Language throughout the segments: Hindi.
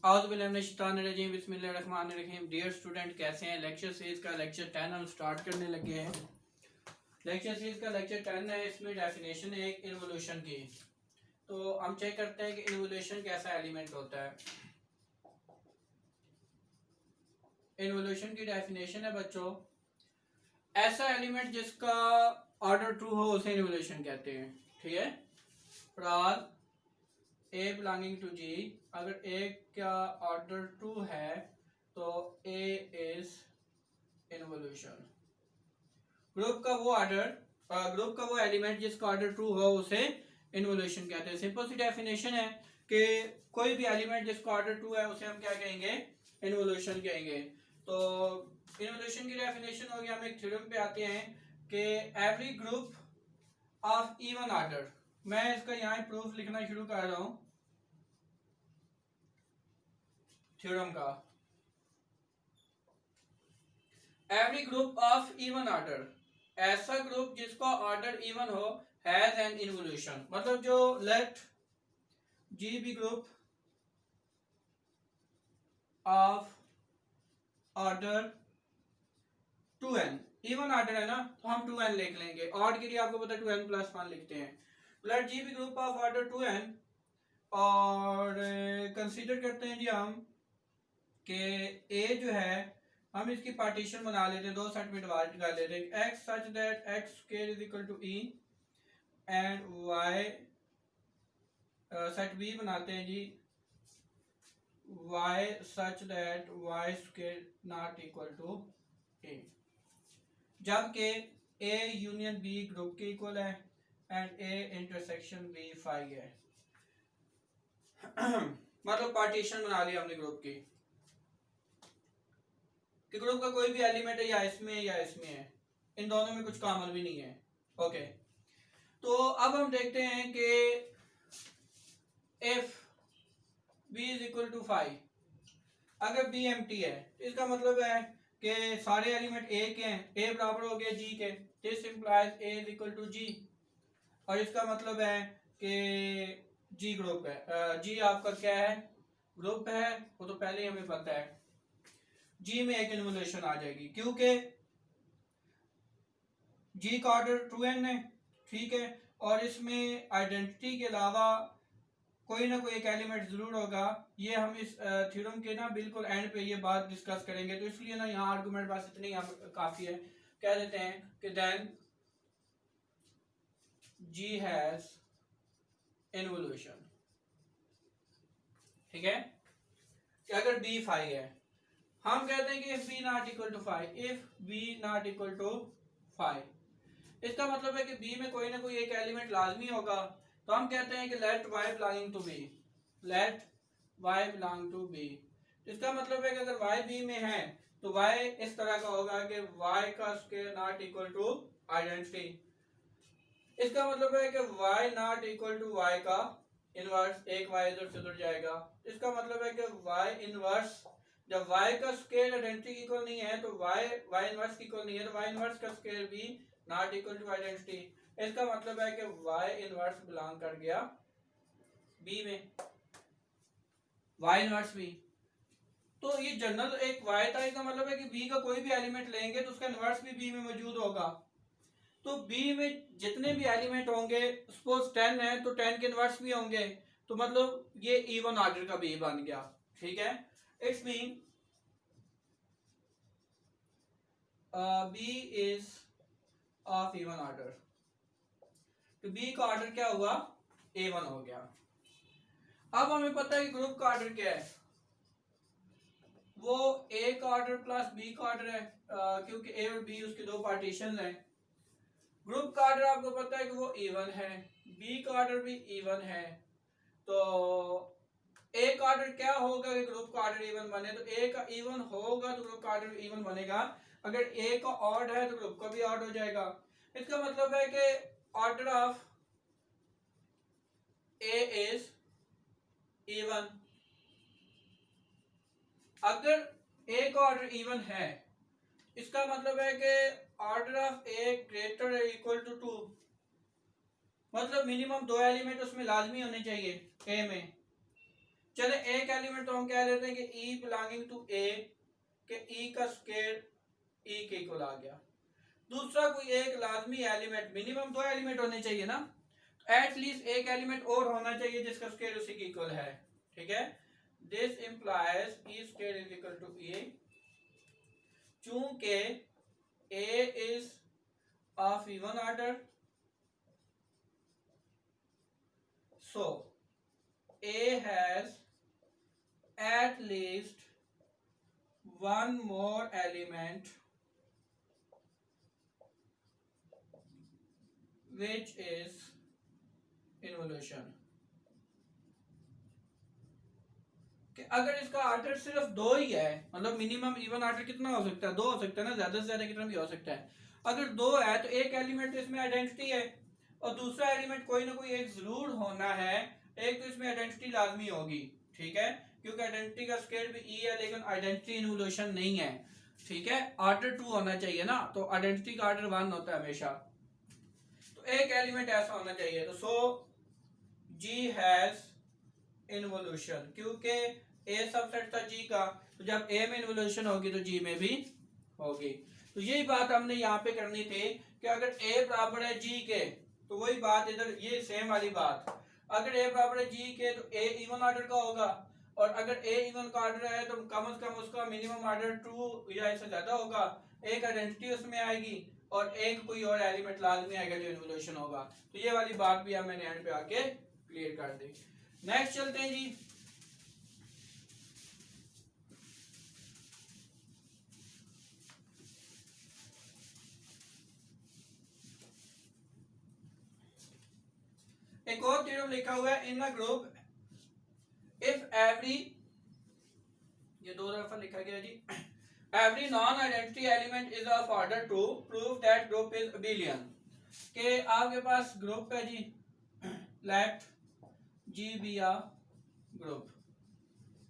औज़ुबिल्लाहिमिनश्शैतानिर्रजीम बिस्मिल्लाहिर्रहमानिर्रहीम। डियर स्टूडेंट, कैसे हैं? लेक्चर सीरीज का लेक्चर 10 हम स्टार्ट करने लगे हैं। लेक्चर सीरीज का लेक्चर 10 है। इसमें डेफिनेशन है एक इन्वोल्यूशन की। तो हम चेक करते हैं कि इन्वोल्यूशन कैसा एलिमेंट होता है। इन्वोल्यूशन की डेफिनेशन है बच्चों, ऐसा एलिमेंट जिसका ऑर्डर ट्रू हो उसे इन्वोल्यूशन कहते हैं। ठीक है, for all a belonging to G, अगर ए का ऑर्डर ट्रू है तो ए इज इन्वोल्यूशन। ग्रुप का वो एलिमेंट जिसका ऑर्डर ट्रू हो उसे इन्वोल्यूशन कहते हैं। सिंपल सी डेफिनेशन है कि कोई भी एलिमेंट जिसका ऑर्डर ट्रू है उसे हम क्या कहेंगे? इन्वोल्यूशन कहेंगे। तो इन्वोल्यूशन की डेफिनेशन हो गया। हम एक थ्योरम पे आते हैं कि every group of even order, मैं इसका यहाँ प्रूफ लिखना शुरू कर रहा हूँ थ्योरम का। Every group of even order, ऐसा ग्रुप जिसका ऑर्डर इवन हो, हैज एन इन्वोल्यूशन। मतलब जो let G be group of order 2n, even order है ना तो हम 2n लिख लेंगे। ऑड के लिए आपको पता है 2n+1 लिखते हैं। Let G be group of order 2n, और कंसीडर करते हैं जी हम कि ए जो है हम इसकी पार्टीशन बना लेते हैं, दो सेट में डिवाइड कर लेते हैं। X such that x square is equal to e and y set B बनाते हैं G y such that y square not equal to a, जबकि a यूनियन b ग्रुप के इक्वल है and a intersection b phi है। मतलब पार्टीशन बना लिया हमने ग्रुप की कि ग्रुप का कोई भी एलिमेंट है या इसमें है या इसमें है, इन दोनों में कुछ कॉमन भी नहीं है। ओके, तो अब हम देखते हैं कि if b is equal to 5, अगर b एम्प्टी है तो इसका मतलब है कि सारे एलिमेंट a के हैं, a बराबर हो गया g के, this implies a is equal to g। और इसका मतलब है कि g ग्रुप है। g आपका क्या है? ग्रुप है, वो तो पहले ही हमें पता है। g में एक इन्वोल्यूशन आ जाएगी क्योंकि g का ऑर्डर 2n है, ठीक है, और इसमें आइडेंटिटी के अलावा कोई ना कोई एक एलिमेंट जरूर होगा। ये हम इस थ्योरम के ना बिल्कुल एंड पे ये बात डिस्कस करेंगे, तो इसलिए ना यहाँ आर्गुमेंट बस इतनी काफी है। कह देते हैं कि देन g हैज इन्वोल्यूशन। ठीक है, कि अगर b 5 है, हम कहते हैं कि if b not equal to 5, if b not equal to 5, इसका मतलब है कि b में कोई ना कोई एक एलिमेंट लाजमी होगा। तो हम कहते हैं कि let y belong to b, let y belong to b। इसका मतलब है कि अगर y b में है तो y इस तरह का होगा कि y का square not equal to identity. इसका मतलब है कि y not equal to y का इनवर्स, एक y इधर से उधर जाएगा। इसका मतलब है कि y इनवर्स, जब y का स्क्वायर आइडेंटिटी इक्वल नहीं है तो y इनवर्स इक्वल नहीं है, तो y इनवर्स का स्क्वायर भी नॉट इक्वल टू आइडेंटिटी। इसका मतलब है कि y इनवर्स बिलोंग कर गया b में, y इनवर्स b। तो ये जनरल एक y था, इसका मतलब है कि b का कोई भी एलिमेंट लेंगे तो उसका इनवर्स भी b में मौजूद होगा। तो b में जितने भी एलिमेंट होंगे, सपोज 10 है तो 10 के इनवर्स भी होंगे, तो मतलब ये इवन ऑर्डर का b बन गया। ठीक है, it's mean b is of even order. तो b का ऑर्डर क्या हुआ? a1 हो गया। अब हमें पता है कि ग्रुप का ऑर्डर क्या है, वो a का ऑर्डर प्लस b का ऑर्डर है, क्योंकि a और b उसके दो पार्टीशन हैं। ग्रुप का ऑर्डर आपको पता है कि वो इवन है, b का ऑर्डर भी इवन है। तो a का ऑर्डर क्या होगा कि ग्रुप का ऑर्डर इवन बने? तो a का इवन होगा तो ग्रुप का ऑर्डर इवन बनेगा। अगर a का ऑड है तो ग्रुप का भी ऑड हो जाएगा। इसका मतलब है कि order of a is even. अगर a का ऑर्डर इवन है, इसका मतलब है कि order of a greater equal to 2, मतलब मिनिमम दो एलिमेंट उसमें लाजमी होने चाहिए a में। चले एक एलिमेंट तो हम कह देते हैं कि ई बिलोंगिंग टू ए के ई का स्क्वायर ई के इक्वल आ गया। दूसरा कोई एक लाजमी एलिमेंट, मिनिमम 2 एलिमेंट होने चाहिए ना, एटलीस्ट एक एलिमेंट और होना चाहिए जिसका स्क्वायर उसी के इक्वल है। ठीक है, this implies e square is equal to a. चूंकि a is of even order, so A has at least one more element which is involution। कि अगर इसका ऑर्डर सिर्फ 2 ही है, मतलब मिनिमम इवन ऑर्डर कितना हो सकता है, 2 हो सकता है ना, ज्यादा से ज्यादा कितना भी हो सकता है। अगर 2 है तो एक एलिमेंट तो इसमें आइडेंटिटी है और दूसरा एलिमेंट कोई ना कोई एक जरूर होना है, एक तो इसमें आइडेंटिटी लाजमी होगी। ठीक है, क्योंकि आइडेंटिटी का स्क्वायर भी ई है लेकिन आइडेंटिटी इन्वोल्यूशन नहीं है। ठीक है, ऑर्डर 2 होना चाहिए ना, तो आइडेंटिटी का ऑर्डर 1 होता है हमेशा, तो एक एलिमेंट ऐसा होना चाहिए। तो सो जी हैज इन्वोल्यूशन, क्योंकि ए सबसेट था जी का, तो जब ए में इन्वोल्यूशन होगी तो जी में भी होगी। तो यही बात हमने यहाँ पे करनी थी कि अगर ए बराबर है जी के, तो वही बात इधर ये सेम वाली बात, अगर ए बराबर है जी के तो ए इवन ऑर्डर का होगा, और अगर ए इवन का ऑर्डर है तो कम से कम उसका मिनिमम ऑर्डर 2 या इससे ज्यादा होगा, एक आइडेंटिटी उसमें आएगी और एक कोई और एलिमेंट लाजमी आएगा जो इन्वोल्यूशन होगा। तो ये वाली बात भी मैंने एंड पे आके क्लियर कर दी। नेक्स्ट चलते हैं जी। एक और थ्योरम लिखा हुआ है, in a group if every, ये 2 दफा लिखा गया जी, every non identity element is of order 2 prove that group is abelian. के आपके पास ग्रुप है जी, let G be a group,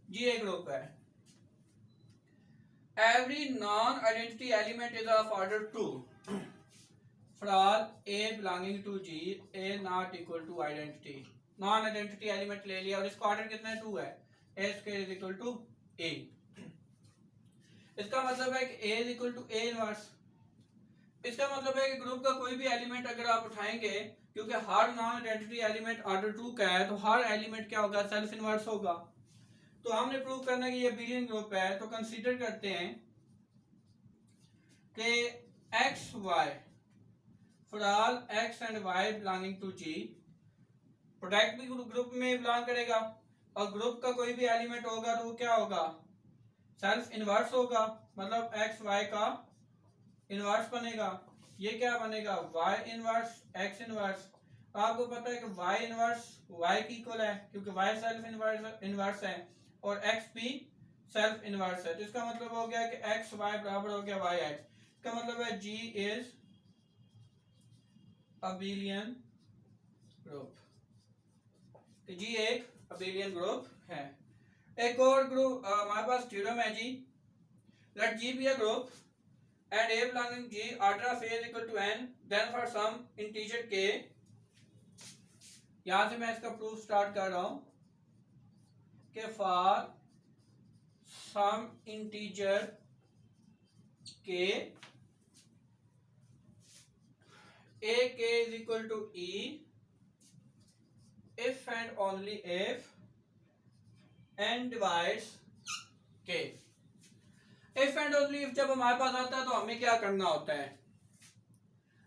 G एक ग्रुप है, every non identity element is of order 2 for all a belonging to G, a not equal to identity, non identity element ले लिया और इसका ऑर्डर कितना है, 2 है, a square is equal to a। इसका मतलब है कि a is equal to a inverse. इसका मतलब है कि ग्रुप का कोई भी एलिमेंट अगर आप उठाएंगे, क्योंकि हर नॉन आइडेंटिटी एलिमेंट ऑर्डर 2 का है, तो हर एलिमेंट क्या होगा, सेल्फ इनवर्स होगा। तो हमने प्रूव करना है कि ये अबेलियन ग्रुप है, तो कंसीडर करते हैं कि x y, for all x and y belonging to G, product भी ग्रुप में बिलोंग करेगा और ग्रुप का कोई भी एलिमेंट होगा तो वो क्या होगा, सेल्फ इनवर्स होगा, मतलब x y का इनवर्स बनेगा। ये क्या बनेगा, y इनवर्स x इनवर्स। आपको पता है कि y इनवर्स y की इक्वल है क्योंकि y सेल्फ इनवर्स है और x भी सेल्फ इनवर्स है। तो इसका मतलब हो गया कि x y बराबर हो गया y x। इसका मतलब है G इज अबेलियन ग्रुप, तो जी एक अबेलियन ग्रुप है। एक और ग्रुप हमारे पास थ्योरम है जी, let G be a group and a belonging G order of a is equal to n, then for some integer k, यहां से मैं इसका प्रूफ स्टार्ट कर रहा हूं कि for some integer k ak is equal to e if and only if n divides k। if and only if जब हमारे पास आता है तो हमें क्या करना होता है,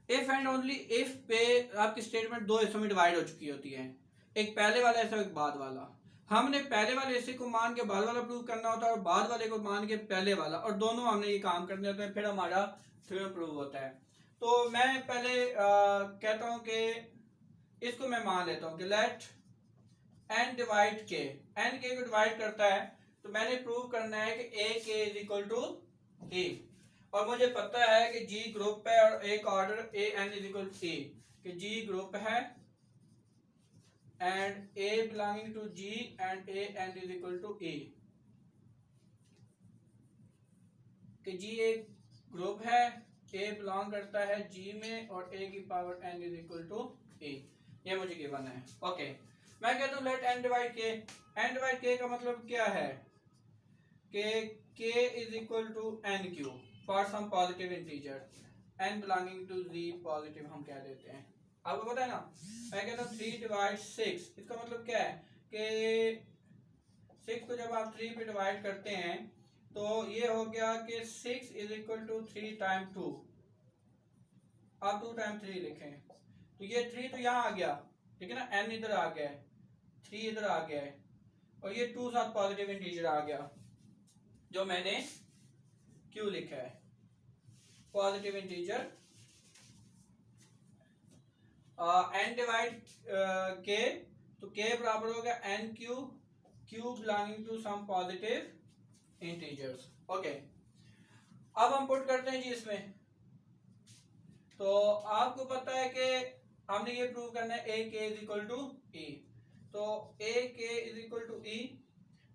if and only if पे आपकी स्टेटमेंट 2 हिस्सों में डिवाइड हो चुकी होती है, एक पहले वाला हिस्सा एक बाद वाला। हमने पहले वाले हिस्से को मान के बाद वाला प्रूव करना होता है और बाद वाले को मान के पहले वाला, और दोनों हमने ये काम करने होते हैं, फिर हमारा थ्योरम प्रूव होता है। तो मैं पहले कहता हूं कि इसको मैं मान लेता हूं कि let n divide k, n k को डिवाइड करता है, तो मैंने प्रूव करना है कि a k is equal to e, और मुझे पता है कि g ग्रुप है और एक order a n is equal to e, कि g ग्रुप है and a belonging to g and a n is equal to e, कि g एक ग्रुप है, a बिलोंग करता है g में और a की power n is equal to e, ये मुझे गिवन है। ओके, मैं कहता हूँ let n divide k, n divide k का मतलब क्या है कि k is equal to n q for some positive integer n belonging to z positive हम कह देते हैं। आपको पता है ना, मैं कहता हूँ 3 डिवाइड 6, इसका मतलब क्या है कि 6 को जब आप 3 पे डिवाइड करते हैं तो ये हो गया कि 6 इज इक्वल टू 3 टाइम 2, आप 2 टाइम 3 लिखें तो ये 3 तो यहाँ आ गया, ठीक है ना, n इधर आ गया है, 3 इधर आ गया है, और ये 2 साथ पॉजिटिव इंटीजर आ गया जो मैंने q लिखा है, positive integer n divide k, तो k बराबर हो गया n q, q belonging to some positive integers. Okay, अब हम पुट करते हैं जी इसमें। तो आपको पता है कि हमने ये प्रूव करना है a k is equal to e, तो a k is equal to e,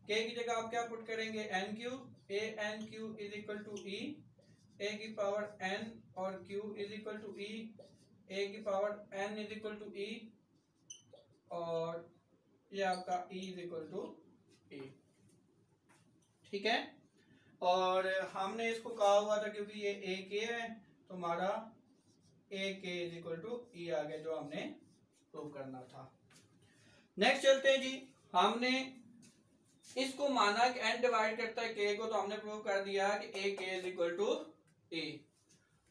k की जगह आप क्या पुट करेंगे n q, a n q is equal to e, a की पावर n और q is equal to e, a की power n is equal to e, और ये आपका e is equal to e, ठीक है। और हमने इसको कहा हुआ था क्योंकि ये a k है तो हमारा a k is equal to e आ गया जो हमने प्रूव करना था। नेक्स्ट चलते हैं जी, हमने इसको माना कि n डिवाइड करता है k को, तो हमने प्रूव कर दिया कि a k is equal to e।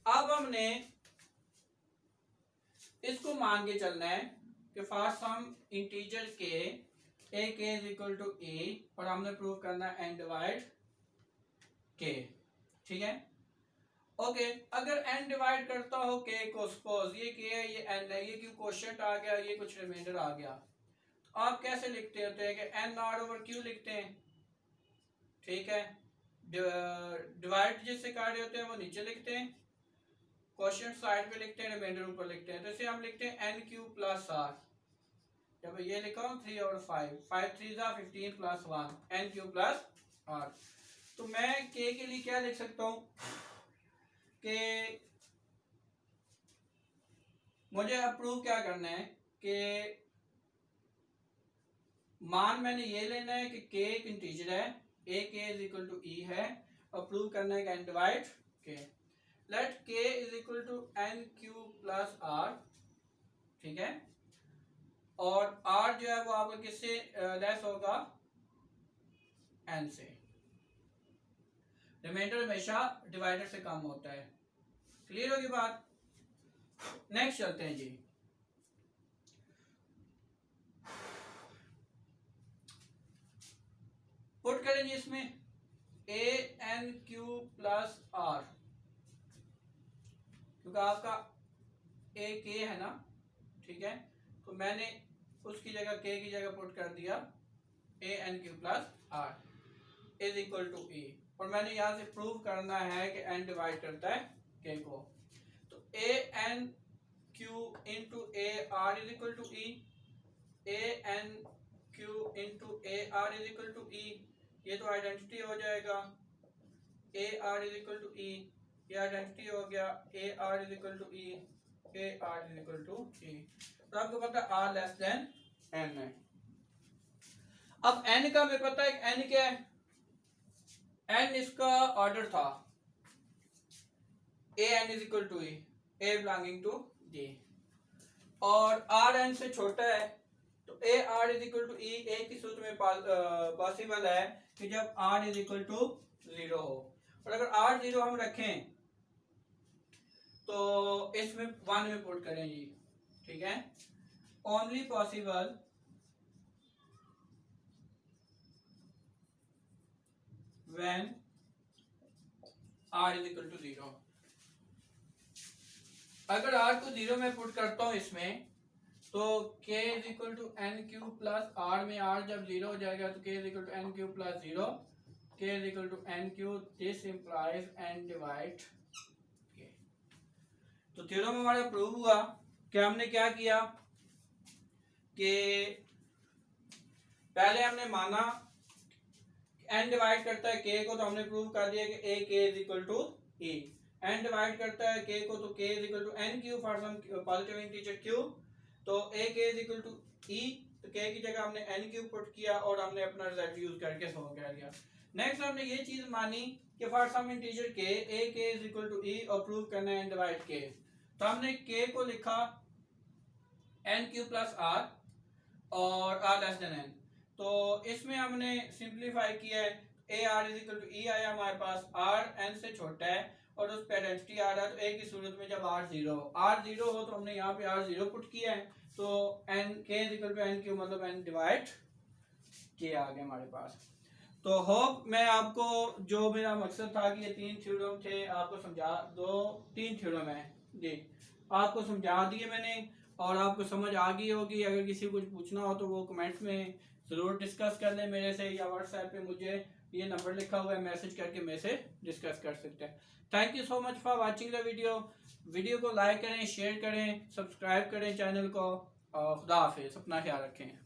अब हमने इसको मान के चलना है कि for some integer k a k is equal to e, और हमने प्रूव करना है n डिवाइड k, ठीक है। ओके, अगर n डिवाइड करता हो k को, सपोज ये k है, ये n है, ये क्यों क्वोशिएंट आ गया, ये कुछ रिमाइंडर आ गया, तो आप कैसे लिखते होते हैं कि n नॉट ओवर q लिखते हैं, ठीक है। डिवाइड जिससे कर रहे होते हैं वो नीचे लिखते हैं, क्वोशिएंट साइड पे लिखते हैं, रिमाइंडर ऊपर लिखते हैं। तो इसे हम लिखते हैं n क्यू प्लस r, जब ये लिखा हूँ 3 और 5, 5 3 15 plus 1 n q plus r। तो मैं k के लिए क्या लिख सकता हूँ कि मुझे अब प्रूव क्या करना है कि मान मैंने ये लेना है कि k एक इंटीजर है, a k is equal to e है, और प्रूव करना है कि n divide k, let k is equal to n q plus r, ठीक है। और r जो है वो आपका किससे लेस होगा, n से, रिमाइंडर हमेशा डिवाइडर से कम होता है। क्लियर होगी बात। नेक्स्ट चलते हैं जी, पुट करें जी इसमें a n q plus r, क्योंकि आपका a k है ना, ठीक है, तो मैंने उसकी जगह k की जगह पुट कर दिया a n q plus r is equal to e, और मैंने यहां से प्रूव करना है कि n डिवाइड करता है k को, तो a n q into a r is equal to e, a n q into a r is equal to e, ये तो आइडेंटिटी हो जाएगा, a r is equal to e, ये आइडेंटिटी हो गया, a r is equal to e, a r is equal to e। तो आपको पता है r लेस देन n है। अब n का हमें पता है n क्या है, n इसका ऑर्डर था a n is equal to e, a belonging to d, और r n से छोटा है, तो a r is equal to e एक ही सूत्र में पॉसिबल है कि जब r इज इक्वल टू 0 हो, और अगर r 0 हम रखें तो इसमें 1 में पुट करें जी, ठीक है। Only possible when r is equal to 0। अगर r को 0 में पुट करता हूं इसमें, तो k is equal to n q plus r में r जब 0 हो जाएगा तो k is equal to n q plus 0, k is equal to n q, this implies n divide k। तो थ्योरम हमारा प्रूव हुआ कि हमने क्या किया कि पहले हमने माना n डिवाइड करता है k को, तो हमने प्रूव कर दिया कि a k is equal to e, n divide करता है k को, तो k is equal to n q for some positive integer q, तो a k is equal to e, तो के की जगह हमने एन क्यूब पुट किया और हमने अपना रिजल्ट यूज करके सॉल्व कर लिया। नेक्स्ट हमने ये चीज मानी कि फॉर सम इंटीजर के ए के इज इक्वल टू ई और प्रूव करना है डिवाइड के। तो हमने के को लिखा एन क्यूब प्लस आर और आर लेस देन एन। तो इसमें हमने सिंप्लीफाई किया है, a r is equal to e आया हमारे पास, आर एन से छोटा है और उस पर आइडेंटिटी आ रहा है। तो ए की सूरत में जब आर जीरो हो तो हमने यहाँ पे आर जीरो पुट किया है, तो n k is equal to n q मतलब एन डिवाइड के आ गया हमारे पास। तो होप मैं आपको जो मेरा मकसद था कि ये 3 थ्योरम थे आपको समझा, 3 थ्योरम है जी, आपको समझा दिए मैंने और आपको समझ आ गई होगी। अगर किसी को कुछ पूछना हो तो वो कमेंट्स में ज़रूर डिस्कस कर लें मेरे से, या व्हाट्सएप पे मुझे ये नंबर लिखा हुआ है, मैसेज करके मेरे से डिस्कस कर सकते हैं। Thank you so much for watching the video को लाइक करें, शेयर करें, सब्सक्राइब करें चैनल को। खुदा हाफिज़, अपना ख्याल रखें।